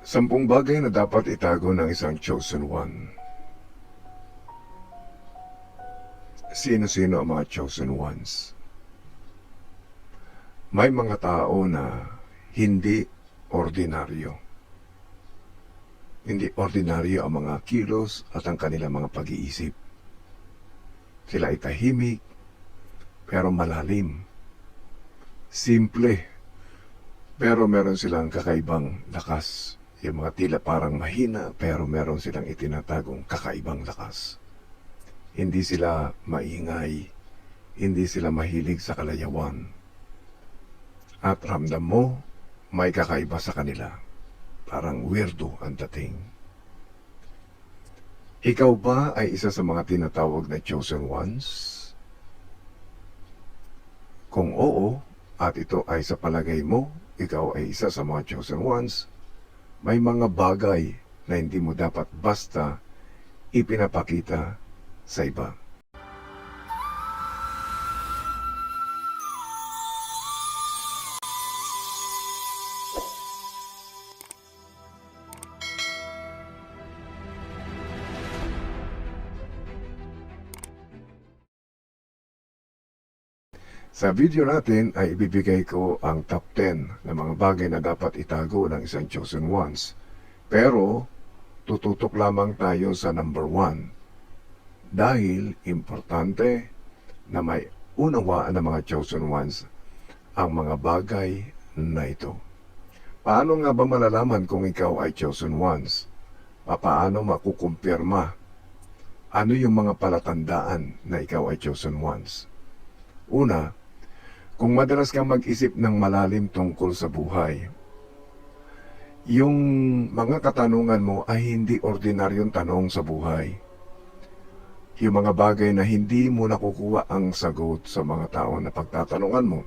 10 bagay na dapat itago ng isang chosen one. Sino-sino ang mga chosen ones? May mga tao na hindi ordinaryo. Hindi ordinaryo ang mga kilos at ang kanilang mga pag-iisip. Sila ay tahimik, pero malalim. Simple, pero meron silang kakaibang lakas. Yung mga tila parang mahina, pero meron silang itinatagong kakaibang lakas. Hindi sila maingay, hindi sila mahilig sa kalayawan. At ramdam mo, may kakaiba sa kanila. Parang weirdo ang dating. Ikaw ba ay isa sa mga tinatawag na chosen ones? Kung oo, at ito ay sa palagay mo, ikaw ay isa sa mga chosen ones, may mga bagay na hindi mo dapat basta ipinapakita sa iba. Sa video natin ay ibibigay ko ang top 10 na mga bagay na dapat itago ng isang chosen ones. Pero tututok lamang tayo sa number 1 dahil importante na may unawaan ng mga chosen ones ang mga bagay na ito. Paano nga ba malalaman kung ikaw ay chosen ones? Paano makukumpirma? Ano yung mga palatandaan na ikaw ay chosen ones? Una, kung madalas kang mag-isip ng malalim tungkol sa buhay, yung mga katanungan mo ay hindi ordinaryong tanong sa buhay. Yung mga bagay na hindi mo nakukuha ang sagot sa mga tao na pagtatanungan mo.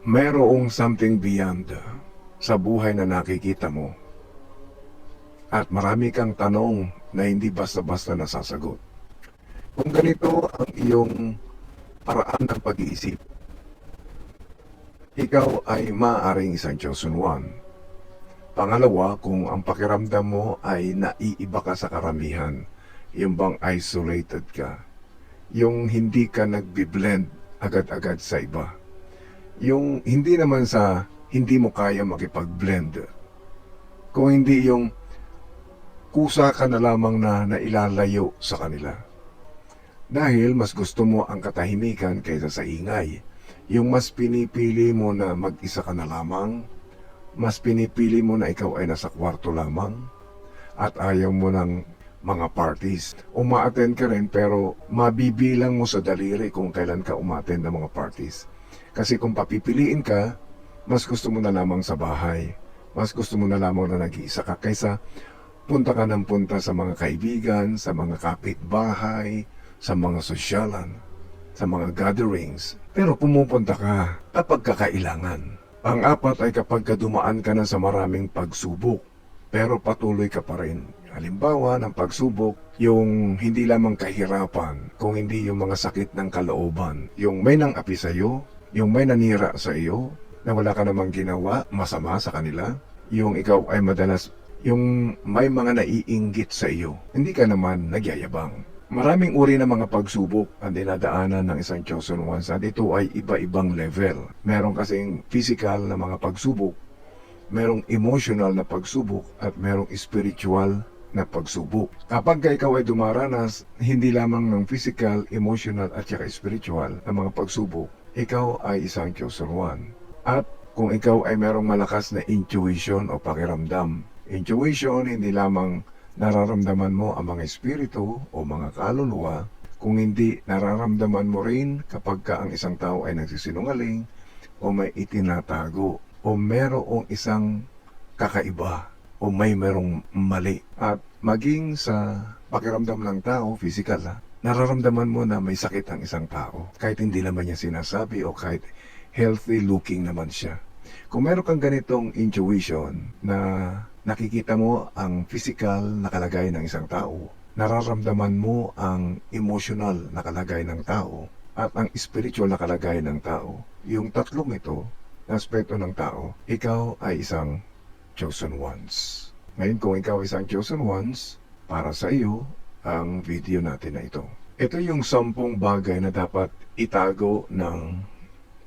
Merong something beyond sa buhay na nakikita mo. At marami kang tanong na hindi basta-basta nasasagot. Kung ganito ang iyong paraan ng pag-iisip, ikaw ay maaaring isang chosen one. Pangalawa, kung ang pakiramdam mo ay naiiba ka sa karamihan, yung bang isolated ka, yung hindi ka nagbi-blend agad-agad sa iba, yung hindi naman sa hindi mo kaya makipag-blend, kung hindi yung kusa ka na lamang na nailalayo sa kanila. Dahil mas gusto mo ang katahimikan kaysa sa ingay. Yung mas pinipili mo na mag-isa ka na lamang, mas pinipili mo na ikaw ay nasa kwarto lamang, at ayaw mo ng mga parties. Uma-attend ka rin pero mabibilang mo sa daliri kung kailan ka uma-attend ng mga parties. Kasi kung papipiliin ka, mas gusto mo na lamang sa bahay. Mas gusto mo na lamang na nag-iisa ka kaysa punta ka ng punta sa mga kaibigan, sa mga kapitbahay, sa mga sosyalan, sa mga gatherings, pero pumupunta ka kapag kakailangan. Pang-apat ay kapag dumaan ka na sa maraming pagsubok, pero patuloy ka pa rin. Halimbawa ng pagsubok, yung hindi lamang kahirapan, kung hindi yung mga sakit ng kalooban, yung may nang api sa iyo, yung may nanira sa iyo, na wala ka namang ginawa masama sa kanila, yung ikaw ay madalas, yung may mga naiinggit sa iyo, hindi ka naman nagyayabang. Maraming uri ng mga pagsubok ang dinadaanan ng isang chosen ones at ito ay iba-ibang level. Meron kasing physical na mga pagsubok, merong emotional na pagsubok at merong spiritual na pagsubok. Kapag ikaw ay dumaranas, hindi lamang ng physical, emotional at saka spiritual na mga pagsubok, ikaw ay isang chosen one. At kung ikaw ay merong malakas na intuition o pakiramdam, intuition hindi lamang nararamdaman mo ang mga espiritu o mga kaluluwa, kung hindi nararamdaman mo rin kapag ka ang isang tao ay nagsisinungaling o may itinatago o merong isang kakaiba o may merong mali. At maging sa pakiramdam ng tao, physical nararamdaman mo na may sakit ang isang tao kahit hindi naman niya sinasabi o kahit healthy looking naman siya. Kung meron kang ganitong intuition na nakikita mo ang physical na kalagayan ng isang tao, nararamdaman mo ang emotional na kalagayan ng tao, at ang spiritual na kalagayan ng tao, yung tatlong ito, na aspeto ng tao, ikaw ay isang chosen ones. Ngayon kung ikaw isang chosen ones, para sa iyo ang video natin na ito. Ito yung 10 bagay na dapat itago ng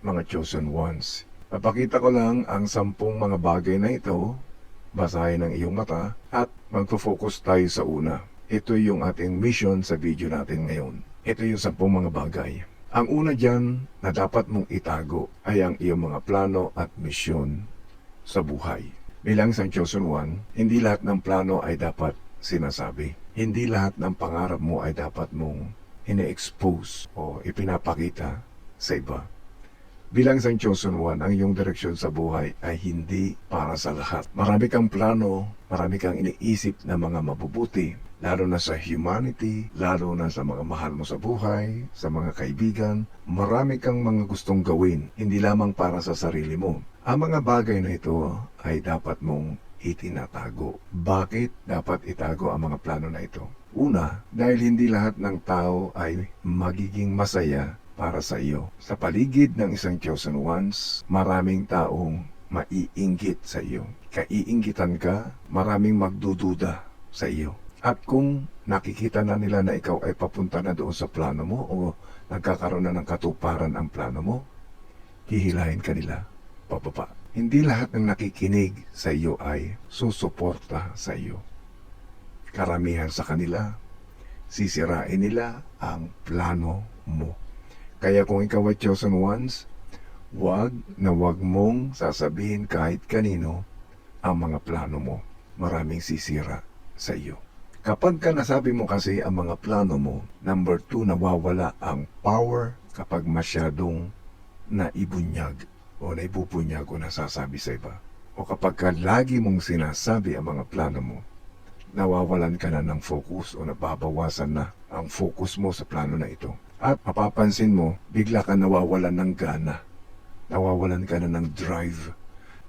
mga chosen ones. Papakita ko lang ang 10 mga bagay na ito, basahin ng iyong mata at magfo-focus tayo sa una. Ito yung ating mission sa video natin ngayon. Ito yung 10 mga bagay. Ang una dyan na dapat mong itago ay ang iyong mga plano at misyon sa buhay. Bilang isang chosen one, hindi lahat ng plano ay dapat sinasabi. Hindi lahat ng pangarap mo ay dapat mong ine-expose o ipinapakita sa iba. Bilang isang chosen one, ang iyong direksyon sa buhay ay hindi para sa lahat. Marami kang plano, marami kang iniisip na mga mabubuti, lalo na sa humanity, lalo na sa mga mahal mo sa buhay, sa mga kaibigan. Marami kang mga gustong gawin, hindi lamang para sa sarili mo. Ang mga bagay na ito ay dapat mong itinatago. Bakit dapat itago ang mga plano na ito? Una, dahil hindi lahat ng tao ay magiging masaya para sa iyo. Sa paligid ng isang chosen ones, maraming taong maiinggit sa iyo. Kaiinggitan ka, maraming magdududa sa iyo. At kung nakikita na nila na ikaw ay papunta na doon sa plano mo o nagkakaroon na ng katuparan ang plano mo, hihilahin ka nila pababa. Hindi lahat ng nakikinig sa iyo ay susuporta sa iyo. Karamihan sa kanila, sisirain nila ang plano mo. Kaya kung ikaw ay chosen ones, wag mong sasabihin kahit kanino ang mga plano mo. Maraming sisira sa iyo. Kapag ka nasabi mo kasi ang mga plano mo, number 2, nawawala ang power kapag masyadong naibunyag o naipupunyag o nasasabi sa iba. O kapag ka lagi mong sinasabi ang mga plano mo, nawawalan ka na ng focus o nababawasan na ang focus mo sa plano na ito. At mapapansin mo, bigla ka nawawalan ng gana. Nawawalan ka na ng drive.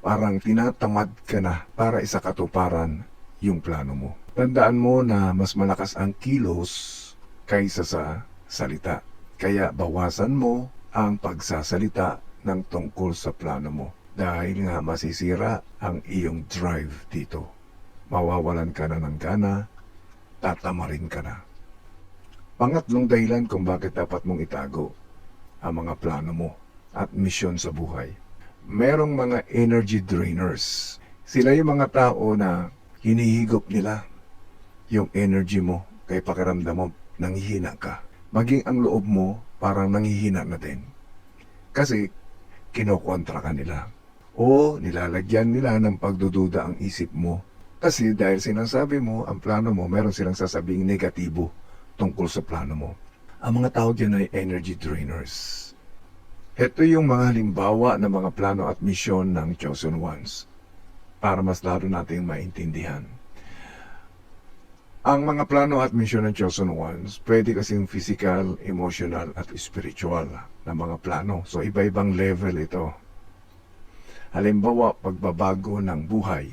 Parang tinatamad ka na para isakatuparan yung plano mo. Tandaan mo na mas malakas ang kilos kaysa sa salita. Kaya bawasan mo ang pagsasalita ng tungkol sa plano mo. Dahil nga masisira ang iyong drive dito. Mawawalan ka na ng gana, tatamarin ka na. Pangatlong dahilan kung bakit dapat mong itago ang mga plano mo at misyon sa buhay. Merong mga energy drainers. Sila yung mga tao na hinihigop nila yung energy mo kay pakiramdam mo nanghihina ka. Maging ang loob mo parang nanghihina na din. Kasi kinokontra ka nila. O nilalagyan nila ng pagdududa ang isip mo. Kasi dahil sinasabi mo ang plano mo, meron silang sasabing negatibo tungkol sa plano mo. Ang mga tao dyan ay energy drainers. Ito yung mga halimbawa ng mga plano at misyon ng chosen ones para mas lalo nating maintindihan. Ang mga plano at misyon ng chosen ones, pwede kasing physical, emotional at spiritual na mga plano. So iba-ibang level ito. Halimbawa, pagbabago ng buhay.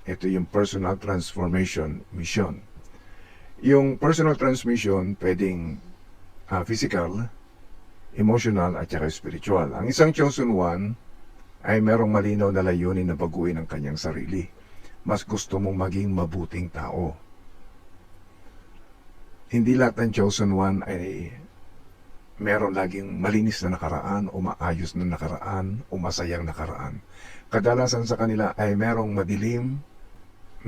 Ito yung personal transformation mission. Yung personal transmission pwedeng physical, emotional at saka spiritual. Ang isang chosen one ay merong malinaw na layunin na baguhin ang kanyang sarili. Mas gusto mong maging mabuting tao. Hindi lahat ng chosen one ay meron laging malinis na nakaraan o maayos na nakaraan o masayang nakaraan. Kadalasan sa kanila ay merong madilim,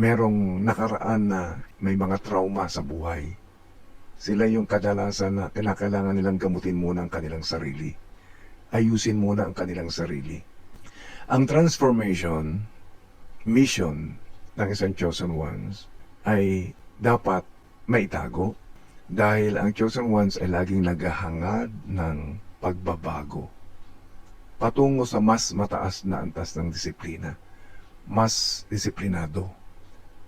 merong nakaraan na may mga trauma sa buhay. Sila yung kadalasan na kinakailangan nilang gamutin muna ang kanilang sarili. Ayusin muna ang kanilang sarili. Ang transformation, mission ng isang chosen ones ay dapat maitago dahil ang chosen ones ay laging naghahangad ng pagbabago patungo sa mas mataas na antas ng disiplina, mas disiplinado,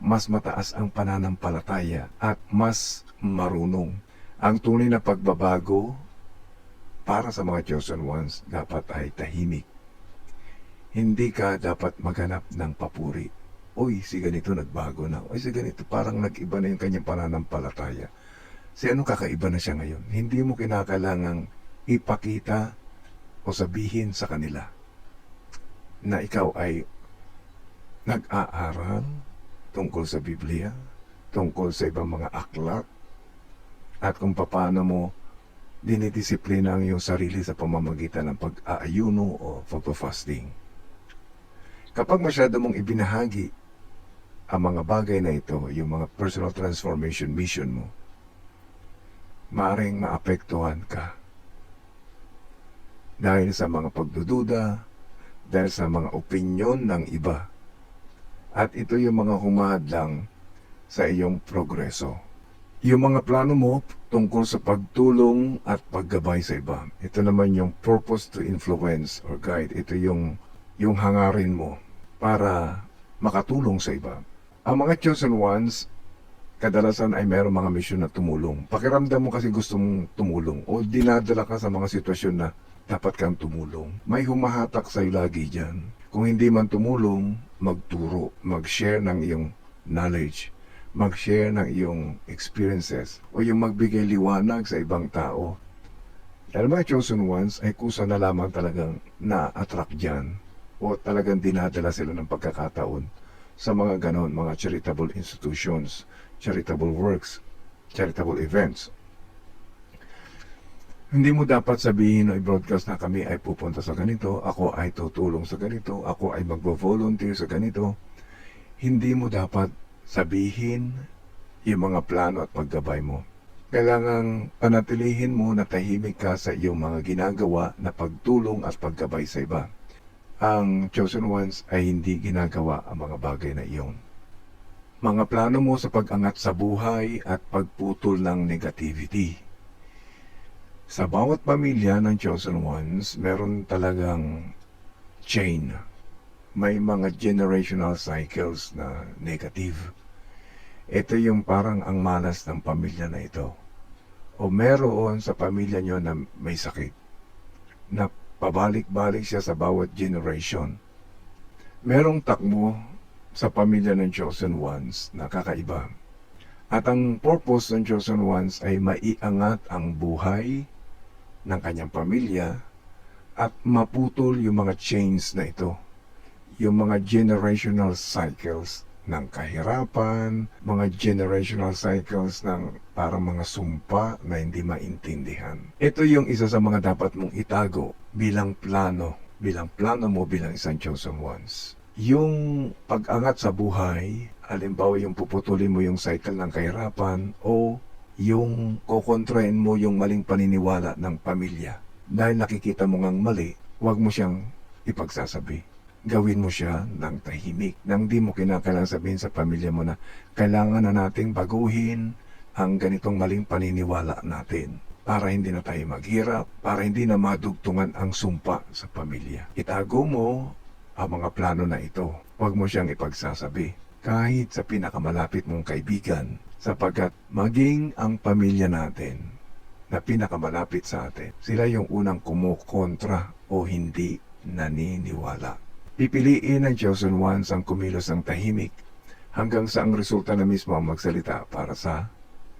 mas mataas ang pananampalataya at mas marunong. Ang tunay na pagbabago para sa mga chosen ones dapat ay tahimik. Hindi ka dapat maghanap ng papuri. Uy, si ganito nagbago na. Uy, si ganito parang nag-iba na yung kanyang pananampalataya. Si ano kakaiba na siya ngayon? Hindi mo kinakailangang ipakita o sabihin sa kanila na ikaw ay nag-aaral tungkol sa Biblia, tungkol sa ibang mga aklat, at kung paano mo dinidisiplina ang iyong sarili sa pamamagitan ng pag-aayuno o pagpa-fasting. Kapag masyado mong ibinahagi ang mga bagay na ito, yung mga personal transformation mission mo, maaaring maapektuhan ka dahil sa mga pagdududa, dahil sa mga opinyon ng iba. At ito yung mga humahadlang sa iyong progreso. Yung mga plano mo tungkol sa pagtulong at paggabay sa iba. Ito naman yung purpose to influence or guide. Ito yung hangarin mo para makatulong sa iba. Ang mga chosen ones, kadalasan ay mayroong mga misyon na tumulong. Pakiramdam mo kasi gusto mong tumulong o dinadala ka sa mga sitwasyon na dapat kang tumulong. May humahatak sa'yo lagi dyan. Kung hindi man tumulong, magturo, mag-share ng iyong knowledge, mag-share ng iyong experiences, o yung magbigay liwanag sa ibang tao. Dahil mga chosen ones ay kusa na lamang talagang na-attract dyan o talagang dinadala sila ng pagkakataon sa mga ganon, mga charitable institutions, charitable works, charitable events. Hindi mo dapat sabihin o i-broadcast na kami ay pupunta sa ganito, ako ay tutulong sa ganito, ako ay magvo-volunteer sa ganito. Hindi mo dapat sabihin yung mga plano at paggabay mo. Kailangang panatilihin mo na tahimik ka sa iyong mga ginagawa na pagtulong at paggabay sa iba. Ang chosen ones ay hindi ginagawa ang mga bagay na iyon. Mga plano mo sa pag-angat sa buhay at pagputol ng negativity. Sa bawat pamilya ng chosen ones, meron talagang chain. May mga generational cycles na negative. Ito yung parang ang malas ng pamilya na ito. O meron sa pamilya nyo na may sakit, na pabalik-balik siya sa bawat generation. Merong takbo sa pamilya ng chosen ones na kakaiba. At ang purpose ng chosen ones ay maiangat ang buhay ng kanyang pamilya at maputol yung mga chains na ito, yung mga generational cycles ng kahirapan, mga generational cycles ng parang mga sumpa na hindi maintindihan. Ito yung isa sa mga dapat mong itago bilang plano mo bilang isang chosen ones. Yung pag-angat sa buhay, halimbawa yung puputulin mo yung cycle ng kahirapan o yung kokontrain mo yung maling paniniwala ng pamilya. Dahil nakikita mo ngang mali, huwag mo siyang ipagsasabi. Gawin mo siya ng tahimik. Nang di mo kinakailangan sabihin sa pamilya mo na kailangan na nating baguhin ang ganitong maling paniniwala natin para hindi na tayo maghirap, para hindi na madugtungan ang sumpa sa pamilya. Itago mo ang mga plano na ito. Huwag mo siyang ipagsasabi. Kahit sa pinakamalapit mong kaibigan, sapagkat maging ang pamilya natin na pinakamalapit sa atin, sila yung unang kumukontra o hindi naniniwala. Pipiliin ng chosen ones ang kumilos ng tahimik hanggang sa ang resulta na mismo ang magsalita para sa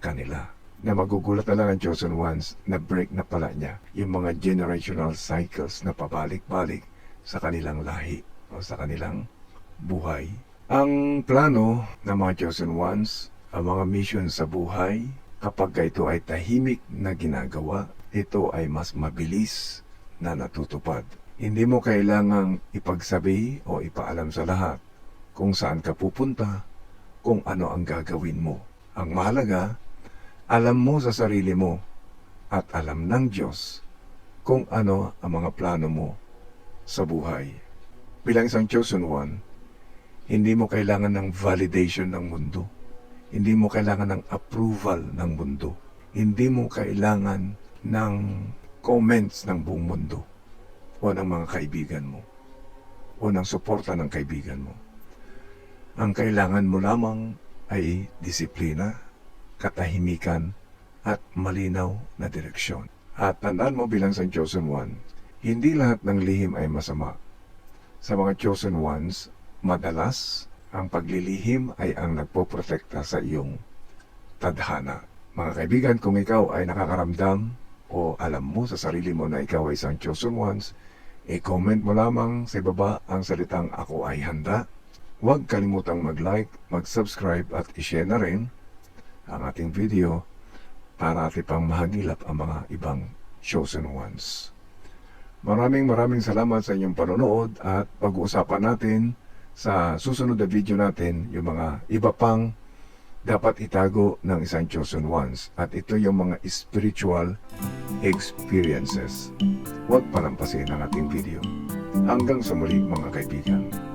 kanila. Na magugulat na lang ang chosen ones na break na pala niya yung mga generational cycles na pabalik-balik sa kanilang lahi o sa kanilang buhay. Ang plano ng mga chosen ones, ang mga mission sa buhay, kapag ito ay tahimik na ginagawa, ito ay mas mabilis na natutupad. Hindi mo kailangang ipagsabi o ipaalam sa lahat kung saan ka pupunta, kung ano ang gagawin mo. Ang mahalaga, alam mo sa sarili mo at alam ng Diyos kung ano ang mga plano mo sa buhay. Bilang isang chosen one, hindi mo kailangan ng validation ng mundo. Hindi mo kailangan ng approval ng mundo. Hindi mo kailangan ng comments ng buong mundo o ng mga kaibigan mo o ng suporta ng kaibigan mo. Ang kailangan mo lamang ay disiplina, katahimikan, at malinaw na direksyon. At tandaan mo bilang isang chosen one, hindi lahat ng lihim ay masama. Sa mga chosen ones, madalas, ang paglilihim ay ang nagpoprotekta sa iyong tadhana. Mga kaibigan, kung ikaw ay nakakaramdam o alam mo sa sarili mo na ikaw ay isang chosen ones, i-comment mo lamang sa ibaba ang salitang "Ako ay handa" huwag kalimutang mag-like, mag-subscribe at i-share na rin ang ating video para ating pang mahagilap ang mga ibang chosen ones. Maraming salamat sa inyong panonood at pag-uusapan natin sa susunod na video natin yung mga iba pang dapat itago ng isang chosen ones. At ito yung mga spiritual experiences. Huwag palampasin ang ating video. Hanggang sa muli mga kaibigan.